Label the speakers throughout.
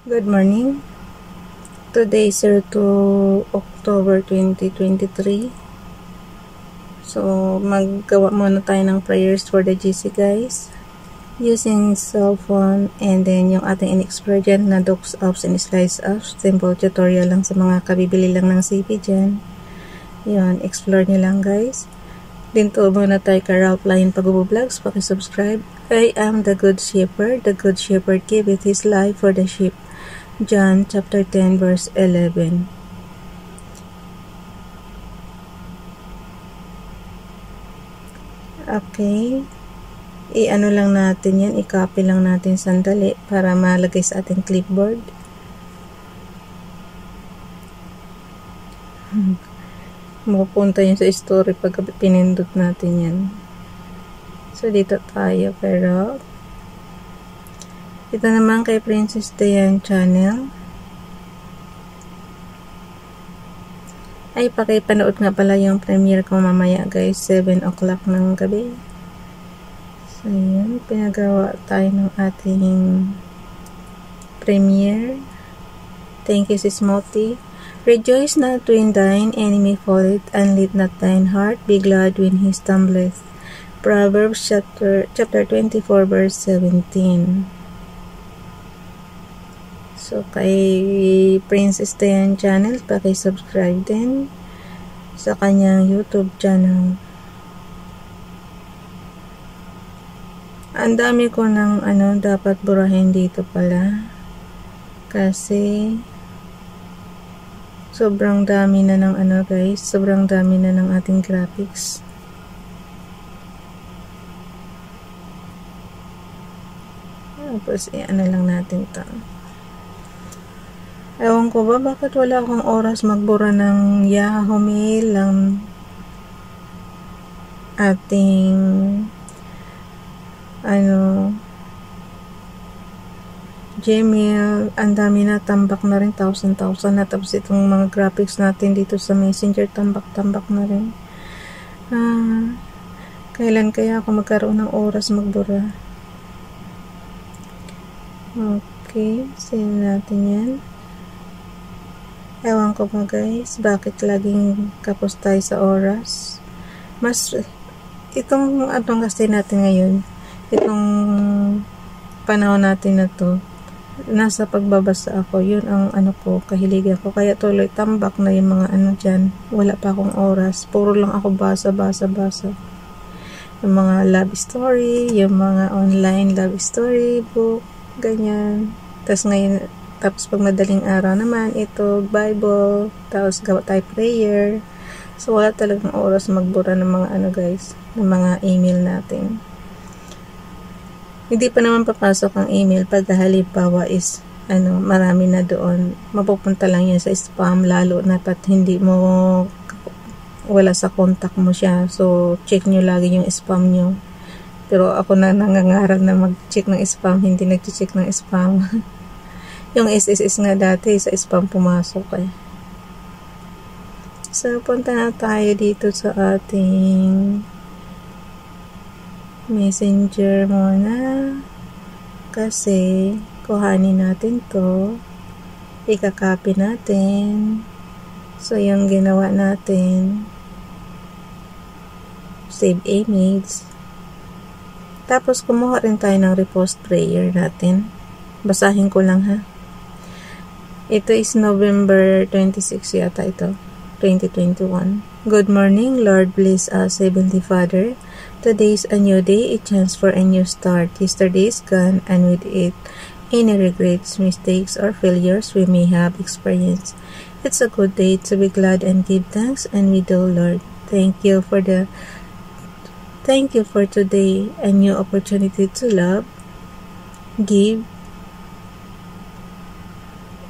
Speaker 1: Good morning. Today is 2 October 2023. So, maggawa muna tayo ng prayers for the GC guys. Using cell phone and then yung ating in-explore dyan na docs apps and slides apps. Simple tutorial lang sa mga kabibili lang ng CP dyan. Yun, explore nyo lang guys. Dito muna tayo ka Ralph Lion Pag-Vlogs. Pakisubscribe. I am the good shepherd. The good shepherd giveth his life for the sheep. John chapter 10 verse 11. Okay. I-ano lang natin yan. I-copy lang natin sandali para malagay sa ating clipboard. Mapupunta yun sa story pag pinindot natin yan. So, dito tayo. Pero ito naman kay Princess Dayan channel. Ay, pakipanood nga pala yung premiere ko mamaya guys, 7 o'clock ng gabi. So, yun. Pinagawa tayo ng ating premiere. Thank you, Sis Moti. Rejoice not when thine enemy falleth, and let not thine heart be glad when he stumbleth. Proverbs chapter 24 verse 17. So, kay Princess Dayan channel, pakisubscribe din sa kanyang YouTube channel. Ang dami ko ng dapat burahin dito pala. Kasi sobrang dami na ng guys, sobrang dami na ng ating graphics. Tapos, lang natin to. Ewan ko ba, bakit wala akong oras magbura ng Yahoo Mail, ng ating Gmail. Ang dami na, tambak na rin, 1,000 na. Tapos itong mga graphics natin dito sa Messenger, tambak na rin. Kailan kaya ako magkaroon ng oras magbura? Okay, save natin yan. Ewan ko ba guys, bakit laging kapos tayo sa oras? Mas, itong kasi natin ngayon, itong panahon natin na to, nasa pagbabasa ako, yun ang ko, kahiligan ko. Kaya tuloy, tambak na yung mga dyan. Wala pa akong oras. Puro lang ako basa. Yung mga love story, yung mga online love story book, ganyan. Tapos pag madaling araw naman, ito, Bible, tapos gawa tayo prayer. So, wala talagang oras magbura ng mga guys, ng mga email natin. Hindi pa naman papasok ang email pag halimbawa is, marami na doon. Mapupunta lang yan sa spam, lalo na pat hindi mo, wala sa contact mo siya. So, check nyo lagi yung spam nyo. Pero ako na nangangaral na mag-check ng spam, hindi nag-check ng spam. Yung SSS nga dati sa spam pumasok eh. So, punta na tayo dito sa ating Messenger muna. Kasi, kuhanin natin to. Ika-copy natin. So, yung ginawa natin, save image. Tapos, kumuha rin tayo ng repost prayer natin. Basahin ko lang ha. Ito is November 26 yata ito, 2021. Good morning, Lord bless us, Heavenly Father. Today is a new day, a chance for a new start. Yesterday is gone, and with it, any regrets, mistakes, or failures we may have experienced. It's a good day to be glad and give thanks, and we do, Lord. Thank you for today, a new opportunity to love, give,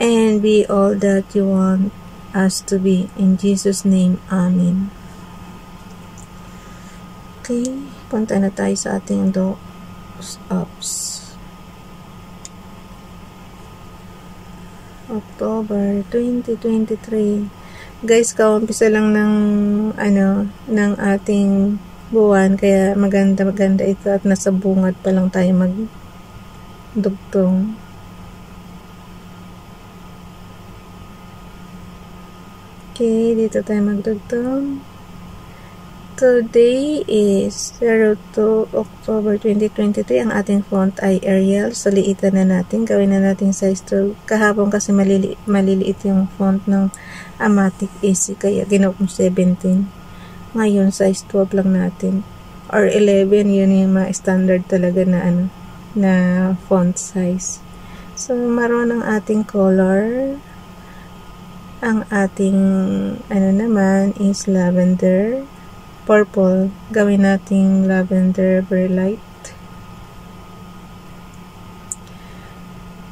Speaker 1: and be all that you want us to be. In Jesus' name, Amen. Okay, punta na tayo sa ating docs apps. October 2023. Guys, kaumpisa lang ng ng ating buwan, kaya maganda ito at nasa bungad pa lang tayo magdugtong. Okay, dito tayo magdugtong. Today is 02 October 2023. Ang ating font ay Arial. So, liitan na natin. Gawin na natin size 12. Kahapon kasi maliliit yung font ng Amatic AC. Kaya ginawa kong 17. Ngayon, size 12 lang natin. Or 11. Yun yung mga standard talaga na, na font size. So, maroon ang ating color. Ang ating, naman is lavender. Purple. Gawin nating lavender very light.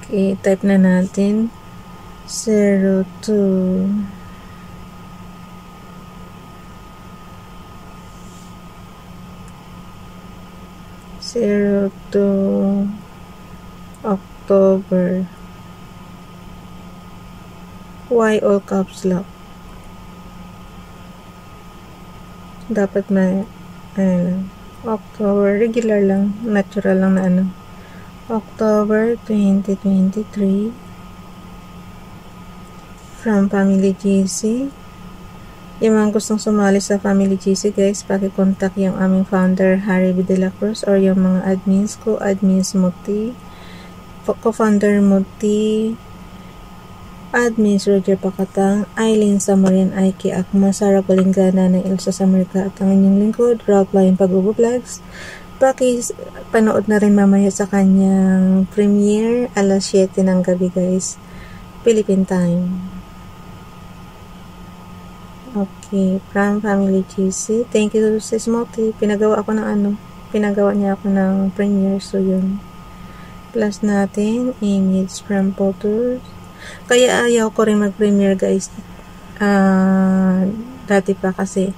Speaker 1: Okay, type na natin 02 October. Why all caps lock? Dapat may October, regular lang, natural lang na October 2023 from Family GC. Yung mga gustong sumali sa Family GC, guys, paki-contact yung aming founder Harry B. De La Cruz or yung mga admins ko, admins Muti, co-founder Muti, admins Roger Pacatang, Eileen Samarin, Aiki Akma, Sarah Palingana ng Elsa Samarika at ang inyong lingkod, Ralph Lion Pag-Vlogs. Panood na rin mamaya sa kanyang premiere alas 7 ng gabi, guys, Philippine time. Okay, from Family GC. Thank you to Sis Moti. Pinagawa niya ako ng premiere, so yun. Plus natin, image from photos. Kaya ayaw ko rin mag-premiere, guys. Dati pa kasi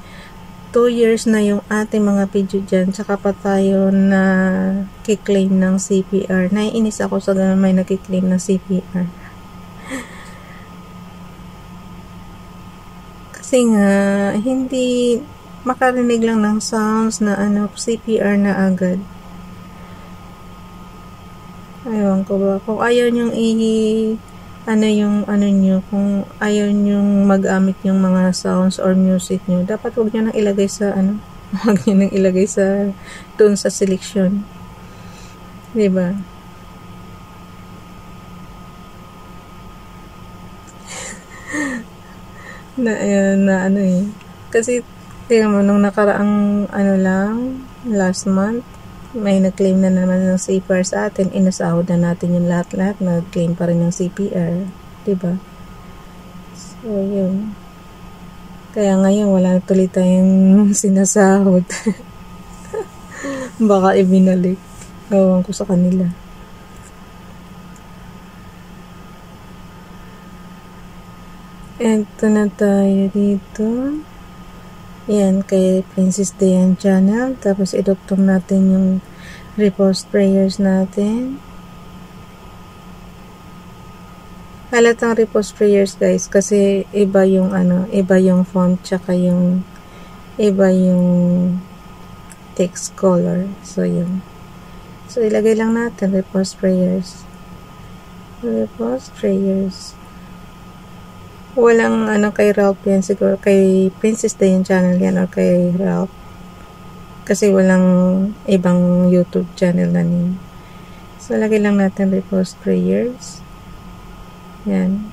Speaker 1: 2 years na yung ating mga video dyan. Tsaka pa tayo na kiklaim ng CPR. Naiinis ako sa ganun may nakiklaim ng CPR. Kasi nga, hindi makarinig lang ng sounds na CPR na agad. Ayaw ko ba? Kung ayaw nyong kung ayaw nyong mag-amit yung mga sounds or music nyo, dapat huwag nyo nang ilagay sa huwag nyo nang ilagay sa doon sa selection, diba? Kasi tingnan mo, nung nakaraang last month, may nag-claim na naman ng CPR sa atin, inasahod na natin yung lahat-lahat, nag-claim pa rin ng CPR, diba? So, yun. Kaya ngayon, wala tuloy tayong sinasahod. Baka ibinalik. Ewan ko sa kanila. Ito na tayo dito. Yan, kay Princess Dayan channel. Tapos, idugtong natin yung repost prayers natin. Halatang repost prayers, guys, kasi iba yung font, tsaka iba yung text color. So, yun. So, ilagay lang natin repost prayers. Repost prayers. Walang kay Ralph yan, siguro kay Princess Dayan channel yan or kay Ralph, kasi walang ibang YouTube channel na name. So, lagay lang natin repost prayers. Yan.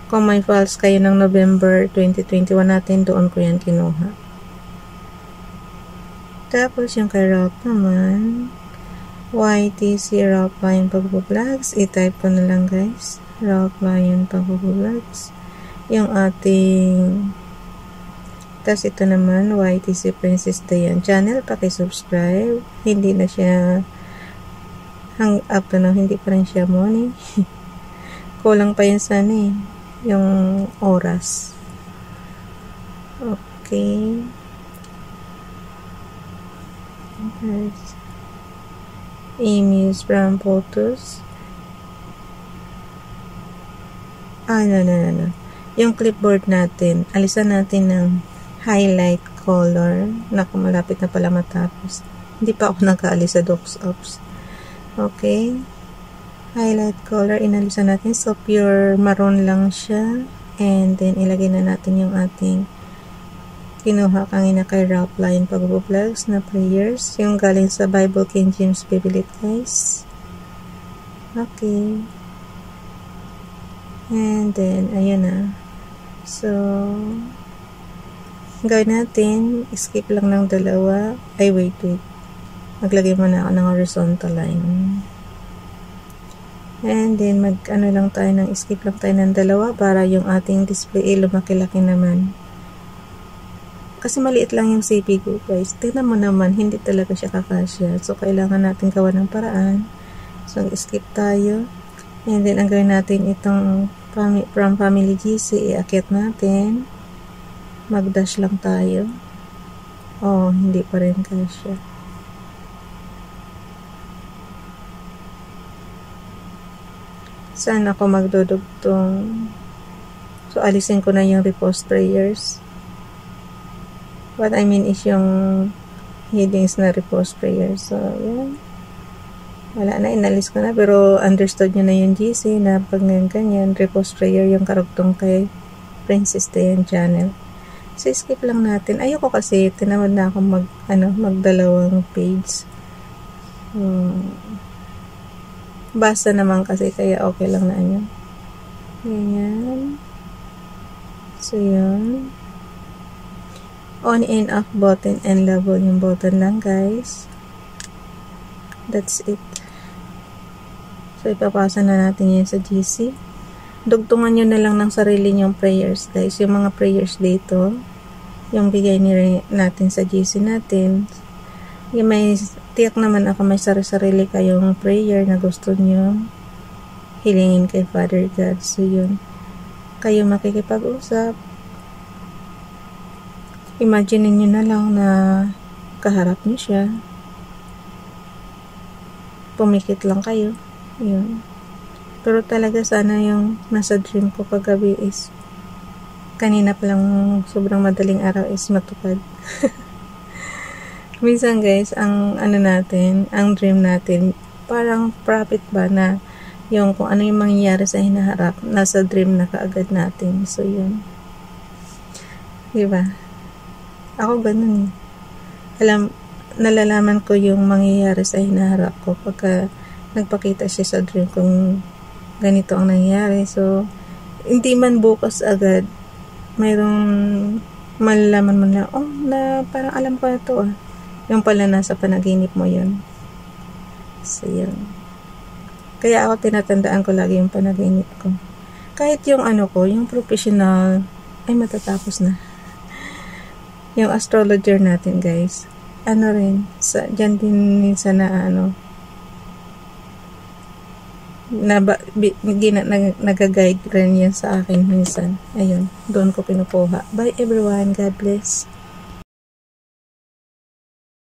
Speaker 1: Kung may files kayo ng November 2021 natin, doon ko yan kinuha. Tapos yung kay Ralph naman, YTC Ralph Lion Pag-Vlogs, i-type ko na lang, guys, Ralph Lion Pag-Vlogs. Yung ating, tas ito naman, YTC Princess Dayan channel, paki-subscribe. Hindi na siya hindi pa rin siya morning. Kulang pa yun sana yung oras. Okay. Image from photos. No. Yung clipboard natin, alisan natin ng highlight color. Naku, malapit na pala matapos. Hindi pa ako nag-aalis sa Docs Ops. Okay. Highlight color, inalisan natin. So, pure maroon lang siya. And then, ilagay na natin yung ating kinuha kanina kay Ralph Lion Pag-vlogs na prayers. Yung galing sa Bible King James Bible, guys. Okay. And then, ayan na. So, gawin natin, skip lang ng dalawa. Ay, wait. Maglagay muna ako ng horizontal line. And then, mag-ano lang tayo ng, skip lang tayo ng dalawa para yung ating display lumaki-laki naman. Kasi maliit lang yung CP ko, guys. Tingnan mo naman, hindi talaga siya kakasya. So, kailangan natin gawa ng paraan. So, skip tayo. And then, ang gawin natin itong from Family GC, iakyat natin. Mag-dash lang tayo. Oh, hindi pa rin kasya. Saan ako magdudugtong? So, alisin ko na yung repost prayers. What I mean is yung headings na repost prayers. So, yan. Wala na, inalis ko na. Pero, understood nyo na yung GC na pag ganyan, repost prayer yung karugtong kay Princess Dayan channel. So, skip lang natin. Ayoko kasi, tinamad na ako magdalawang page. Basta naman kasi, kaya okay lang na yun. Ganyan. So, yun. On and off button and level yung button lang, guys. That's it. So, ipapasa na natin yun sa GC. Dugtungan nyo na lang ng sarili nyong prayers, guys. Yung mga prayers dito, yung bigay natin sa GC natin. Yung may, tiyak naman ako may sarili kayong prayer na gusto nyo hilingin kay Father God. So, yun. Kayo makikipag-usap. Imagine nyo na lang na kaharap nyo siya. Pumikit lang kayo. Yun. Pero talaga sana yung nasa dream ko kagabi is kanina pa lang sobrang madaling araw is matupad. Minsan, guys, ang ang dream natin, parang prophet ba na yung kung ano yung mangyayari sa hinaharap, nasa dream na kaagad natin. So, yun. Diba? Ako ganun eh. Nalalaman ko yung mangyayari sa hinaharap ko pagka nagpakita siya sa dream kung ganito ang nangyayari. So, hindi man bukas agad, mayroong malalaman mo na, na parang alam ko na to ah. Yung pala nasa panaginip mo yun. So, yun. Kaya ako tinatandaan ko lagi yung panaginip ko. Kahit yung yung professional, ay matatapos na. Yung astrologer natin, guys. Rin, dyan din minsan na nag-guide rin yan sa akin minsan. Ayun, doon ko pinukuha. Bye everyone, God bless.